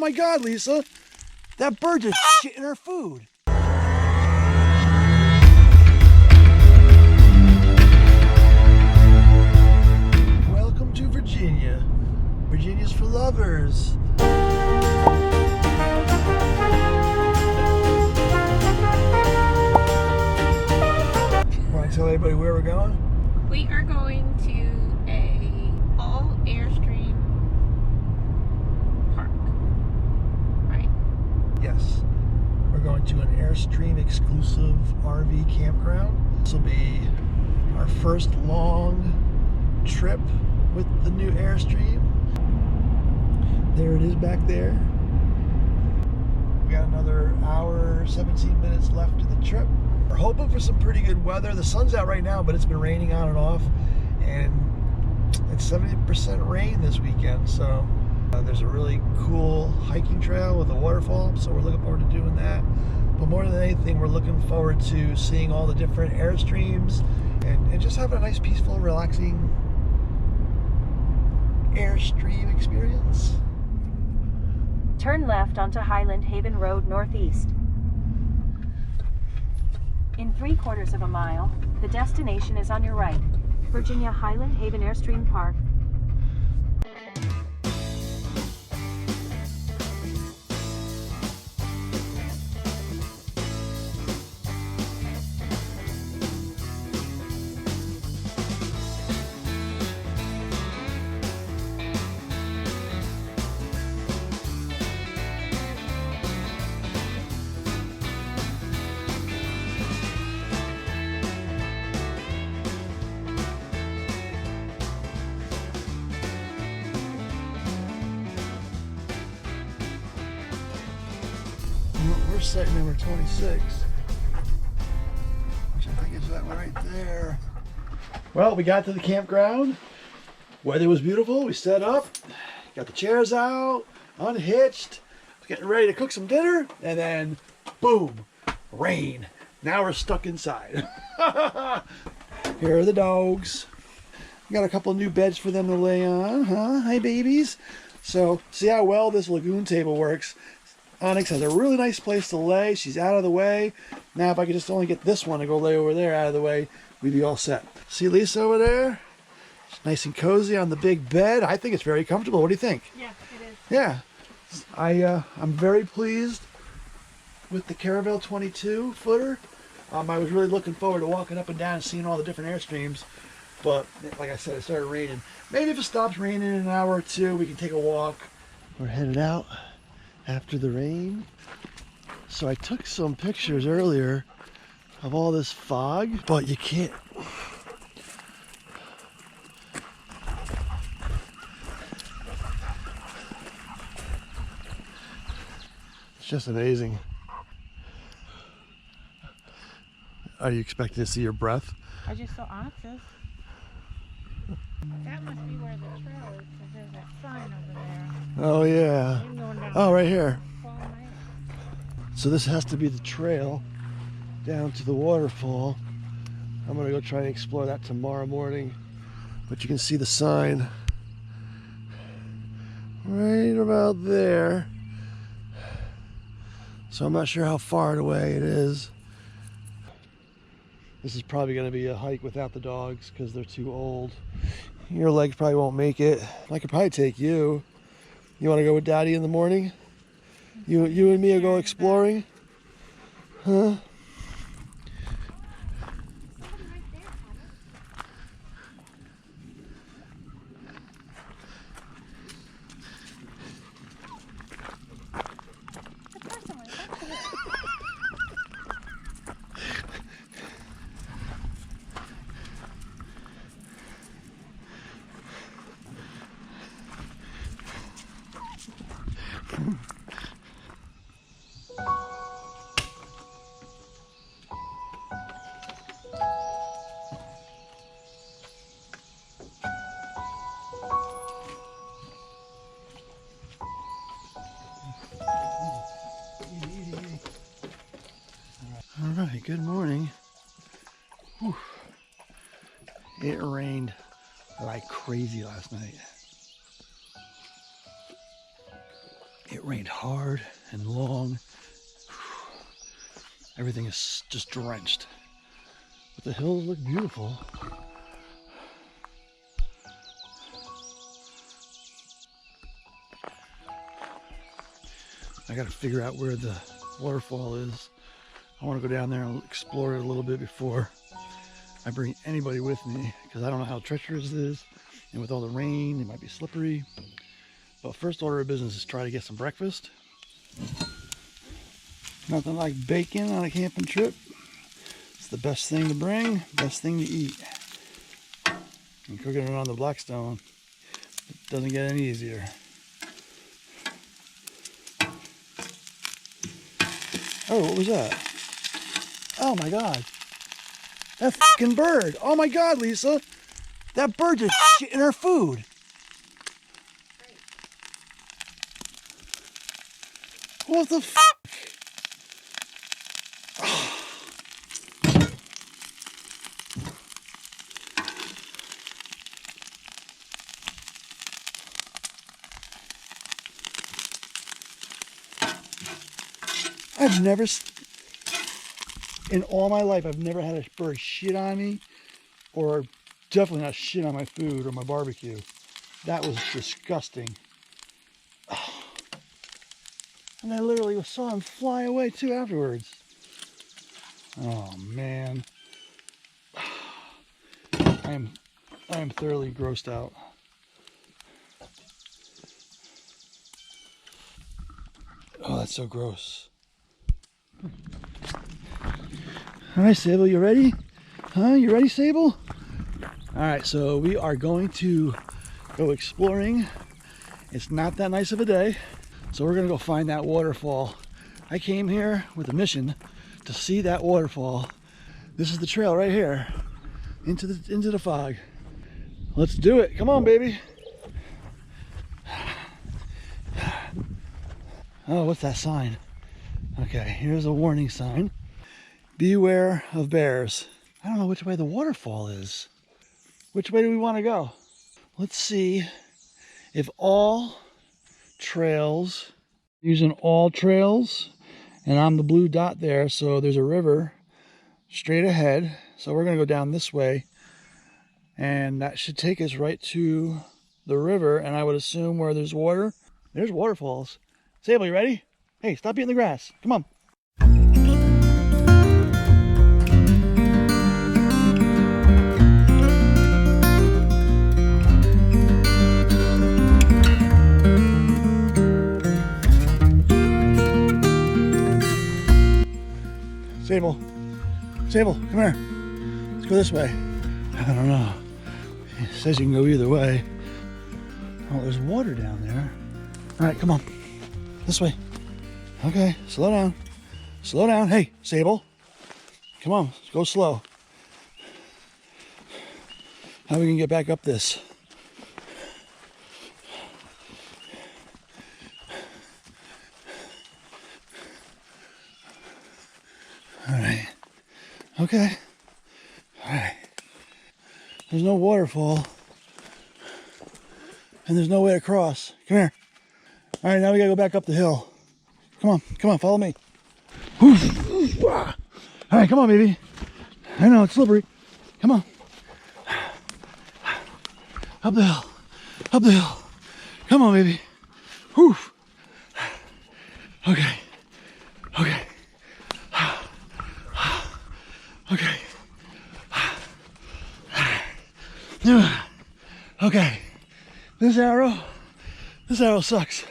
my God, Lisa. That bird just shit in our food. Welcome to Virginia. Virginia's for lovers. Want to tell everybody where we're going? We are going to a all Airstream park, right? Yes. We're going to an Airstream exclusive RV campground. This will be our first long trip with the new Airstream. There it is back there. We got another hour, 17 minutes left to the trip. We're hoping for some pretty good weather. The sun's out right now, but it's been raining on and off, and it's 70% rain this weekend. So there's a really cool hiking trail with a waterfall, so we're looking forward to doing that. But more than anything, we're looking forward to seeing all the different Airstreams and just having a nice, peaceful, relaxing Airstream experience. Turn left onto Highland Haven Road Northeast. In 3/4 of a mile, the destination is on your right. Virginia Highland Haven Airstream Park. We're set number 26, which I think is that one right there. Well, we got to the campground. Weather was beautiful. We set up, got the chairs out, unhitched, getting ready to cook some dinner, and then boom, rain. Now we're stuck inside. Here are the dogs. We got a couple new beds for them to lay on, huh? Hi, babies. So, see how well this lagoon table works. Onyx has a really nice place to lay. She's out of the way. Now if I could just only get this one to go lay over there out of the way, we'd be all set. See Lisa over there? She's nice and cozy on the big bed. I think it's very comfortable. What do you think? Yeah, it is. Yeah. I'm very pleased with the Caravel 22 footer. I was really looking forward to walking up and down and seeing all the different Airstreams. But like I said, it started raining. Maybe if it stops raining in an hour or two, we can take a walk. We're headed out after the rain. So I took some pictures earlier of all this fog, but you can't. It's just amazing. Are you expecting to see your breath? I just saw Onyx's. That must be where the trail is, because there's that sign over there. Oh yeah. I'm going down Oh, right here. Waterfall. So this has to be the trail down to the waterfall. I'm gonna go try and explore that tomorrow morning. But you can see the sign right about there. So I'm not sure how far away it is. This is probably gonna be a hike without the dogs because they're too old. Your legs probably won't make it. I could probably take you. You wanna go with Daddy in the morning? You and me will go exploring? Huh? All right, good morning. Whew. It rained like crazy last night. It It rained hard and long. Everything is just drenched. But the hills look beautiful. I gotta figure out where the waterfall is. I want to go down there and explore it a little bit before I bring anybody with me, because I don't know how treacherous it is, and with all the rain it might be slippery. But first order of business is try to get some breakfast. Nothing like bacon on a camping trip. It's the best thing to bring, best thing to eat. And cooking it on the Blackstone, it doesn't get any easier. Oh, what was that? Oh my God. That fucking bird. Oh my God, Lisa. That bird just shit in her food. What the fuck? I've never, in all my life, I've never had a bird shit on me, or definitely not shit on my food or my barbecue. That was disgusting. And I literally saw him fly away too afterwards. Oh man. I am thoroughly grossed out. Oh, that's so gross. All right, Sable, you ready? Huh? You ready, Sable? All right, so we are going to go exploring. It's not that nice of a day, so we're gonna go find that waterfall. I came here with a mission to see that waterfall. This is the trail right here, into the fog. Let's do it. Come on, baby. Oh, what's that sign? Okay, here's a warning sign. Beware of bears. I don't know which way the waterfall is. Which way do we want to go? Let's see if all trails, using all trails, and I'm the blue dot there, so there's a river straight ahead. So we're gonna go down this way, and that should take us right to the river, and I would assume where there's water, there's waterfalls. Sable, you ready? Hey, stop eating the grass. Come on. Sable, Sable, come here. Let's go this way. I don't know. It says you can go either way. Oh, there's water down there. All right, come on. This way. Okay, slow down. Slow down. Hey, Sable. Come on, go slow. How we can get back up this? All right. Okay. All right. There's no waterfall. And there's no way across. Come here. All right, now we gotta go back up the hill. Come on, follow me. All right, come on, baby. I know, it's slippery. Come on. Up the hill, up the hill. Come on, baby. Whew. Okay, okay. Okay. Okay. This arrow sucks.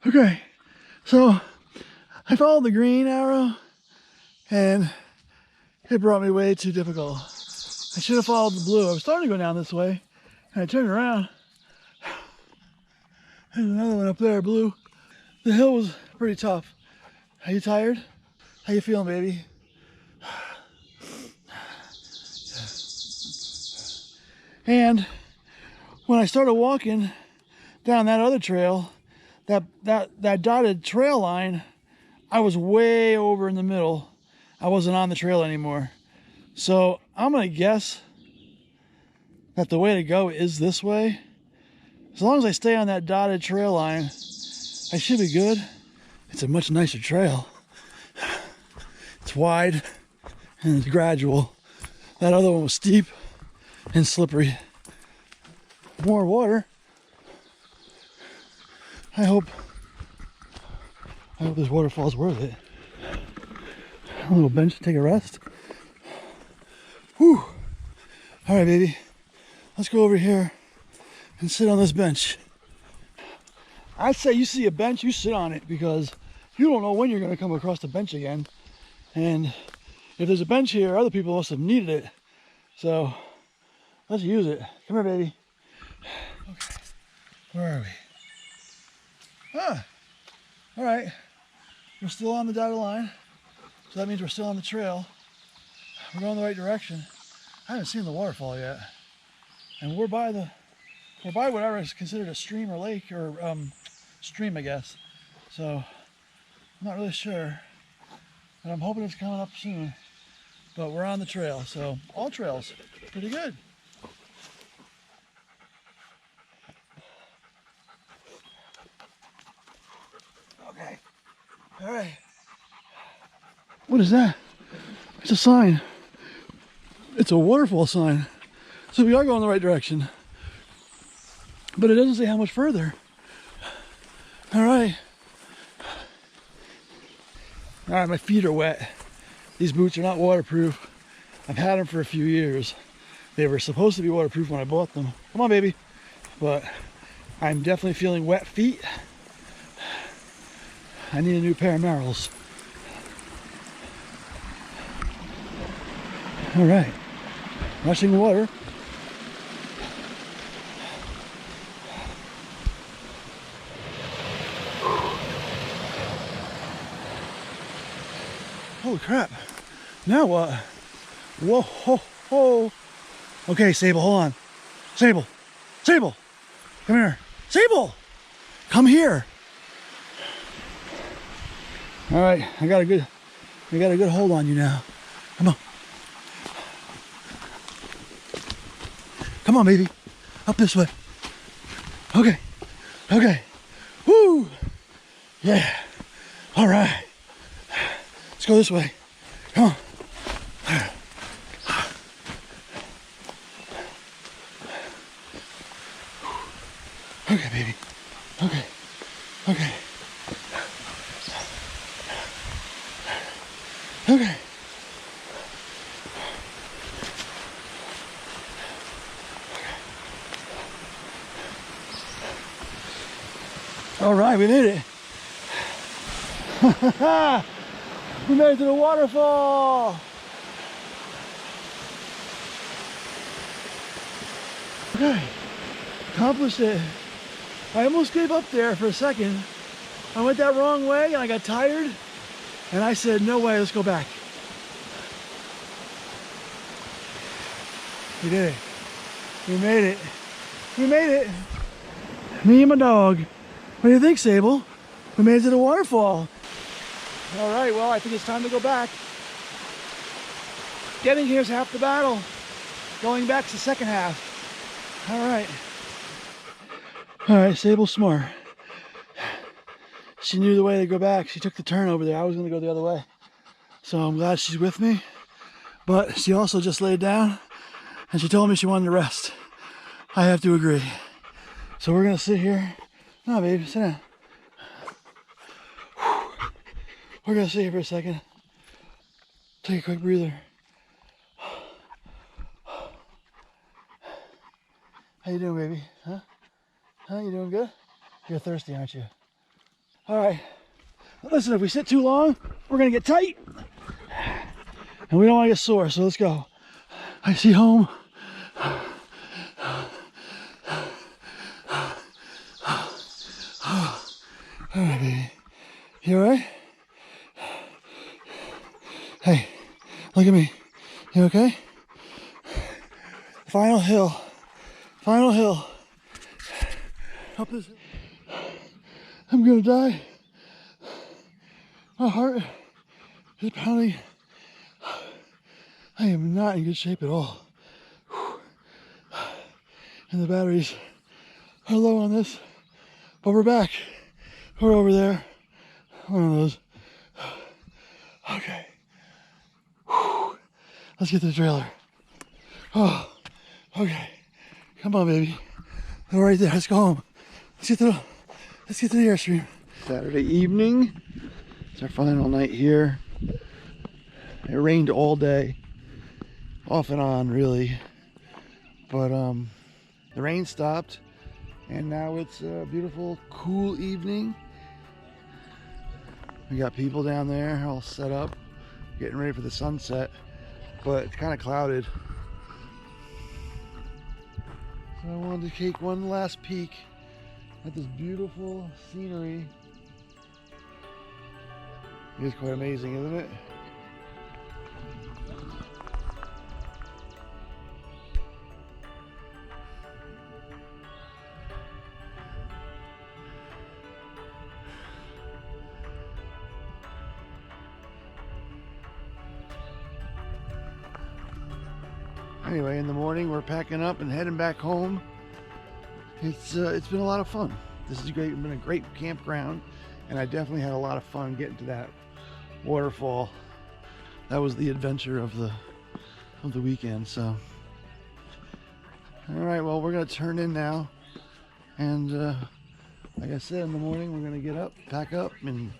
Okay, so I followed the green arrow and it brought me way too difficult. I should have followed the blue. I was starting to go down this way and I turned around. There's another one up there, blue. The hill was pretty tough. Are you tired? How you feeling, baby? And when I started walking down that other trail, that dotted trail line, I was way over in the middle. I wasn't on the trail anymore. So I'm gonna guess that the way to go is this way. As long as I stay on that dotted trail line, I I should be good. It's a much nicer trail. It's wide and it's gradual. That other one was steep and slippery. More water. I hope this waterfall's worth it. A little bench to take a rest. Whew. All right, baby. Let's go over here and sit on this bench. I say you see a bench, you sit on it, because you don't know when you're going to come across the bench again. And if there's a bench here, other people must have needed it. So let's use it. Come here, baby. Okay. Where are we? Ah. All right. We're still on the dotted line. So that means we're still on the trail. We're going the right direction. I haven't seen the waterfall yet. And we're by whatever is considered a stream or lake or stream, I guess. So I'm not really sure, but I'm hoping it's coming up soon. But we're on the trail, so all trails, pretty good. Okay, all right. What is that? It's a sign. It's a waterfall sign. So we are going the right direction. But it doesn't say how much further. All right. All right, my feet are wet. These boots are not waterproof. I've had them for a few years. They were supposed to be waterproof when I bought them. Come on, baby. But I'm definitely feeling wet feet. I need a new pair of Merrells. All right. Rushing water. Holy crap. Now what? Whoa, ho, ho. Okay, Sable, hold on. Sable, Sable, come here. Sable, come here. All right, I got a good hold on you now. Come on. Come on, baby. Up this way. Okay, okay. Woo. Yeah, all right. Let's go this way. Come on. Okay, baby. Okay. Okay. Okay. All right, we made it. We made it to the waterfall. Okay, accomplished it. I almost gave up there for a second. I went that wrong way and I got tired. And I said, no way, let's go back. We did it. We made it. We made it. Me and my dog. What do you think, Sable? We made it to the waterfall. All right, well, I think it's time to go back. Getting here is half the battle. Going back's the second half. All right. All right, Sable's smart. She knew the way to go back. She took the turn over there. I was gonna go the other way. So I'm glad she's with me. But she also just laid down and she told me she wanted to rest. I have to agree. So we're gonna sit here. No, babe, sit down. We're gonna sit here for a second. Take a quick breather. How you doing, baby? Huh? Huh? You doing good? You're thirsty, aren't you? All right. Listen, if we sit too long, we're gonna get tight. And we don't want to get sore, so let's go. I see home. All right, baby. You all right? Hey, look at me. You okay? Final hill. Final hill. Up this hill. I'm gonna die. My heart is pounding. I am not in good shape at all. And the batteries are low on this, but we're back. We're over there. One of those. Okay. Whew. Let's get to the trailer. Oh, okay. Come on, baby. We're right there. Let's go home. Let's get to the Airstream. Saturday evening. It's our final night here. It rained all day, off and on, really. But the rain stopped, and now it's a beautiful, cool evening. We got people down there all set up, getting ready for the sunset, but it's kind of clouded. So I wanted to take one last peek at this beautiful scenery. It is quite amazing, isn't it? Anyway, in the morning we're packing up and heading back home. It's been a lot of fun. This is great. It's been a great campground, and I definitely had a lot of fun getting to that waterfall. That was the adventure of the weekend. So, all right, well, we're gonna turn in now, and like I said, in the morning we're gonna get up, pack up, and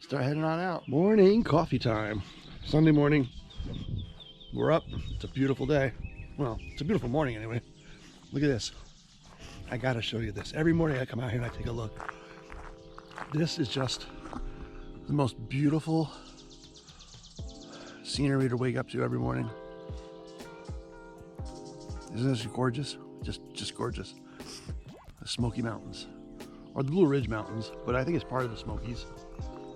start heading on out. Morning coffee time. Sunday morning. We're up. It's a beautiful day. Well, it's a beautiful morning anyway. Look at this. I gotta show you this. Every morning I come out here and I take a look. This is just the most beautiful scenery to wake up to every morning. Isn't this gorgeous? Just gorgeous. The Smoky Mountains, or the Blue Ridge Mountains, but I think it's part of the Smokies.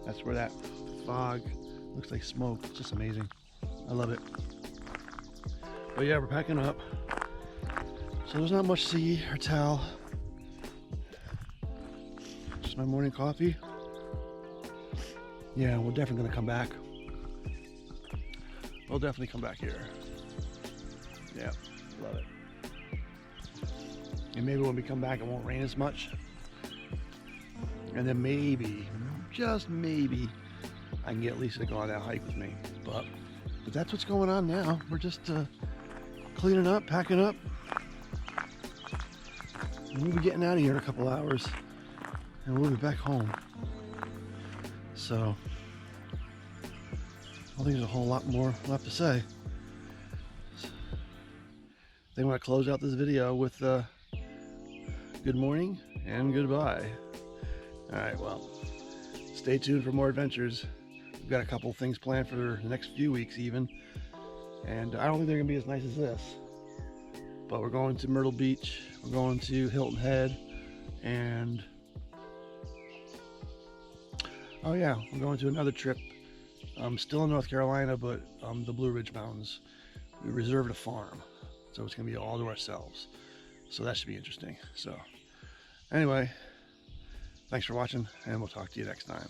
That's where that fog looks like smoke. It's just amazing. I love it. But yeah, we're packing up. So there's not much to see or tell. Just my morning coffee. Yeah, we're definitely gonna come back. We'll definitely come back here. Yeah, love it. And maybe when we come back it won't rain as much. And then maybe, just maybe, I can get Lisa to go on that hike with me. But that's what's going on now. We're just cleaning up, packing up. And we'll be getting out of here in a couple hours, and we'll be back home. So I don't think there's a whole lot more left to say. They want to close out this video with good morning and goodbye. All right, well, stay tuned for more adventures. We've got a couple things planned for the next few weeks even, and I don't think they're gonna be as nice as this. But we're going to Myrtle Beach, we're going to Hilton Head, and oh yeah, we're going to another trip. Still in North Carolina, but the Blue Ridge Mountains. We reserved a farm, so it's gonna be all to ourselves. So that should be interesting. So anyway, thanks for watching, and we'll talk to you next time.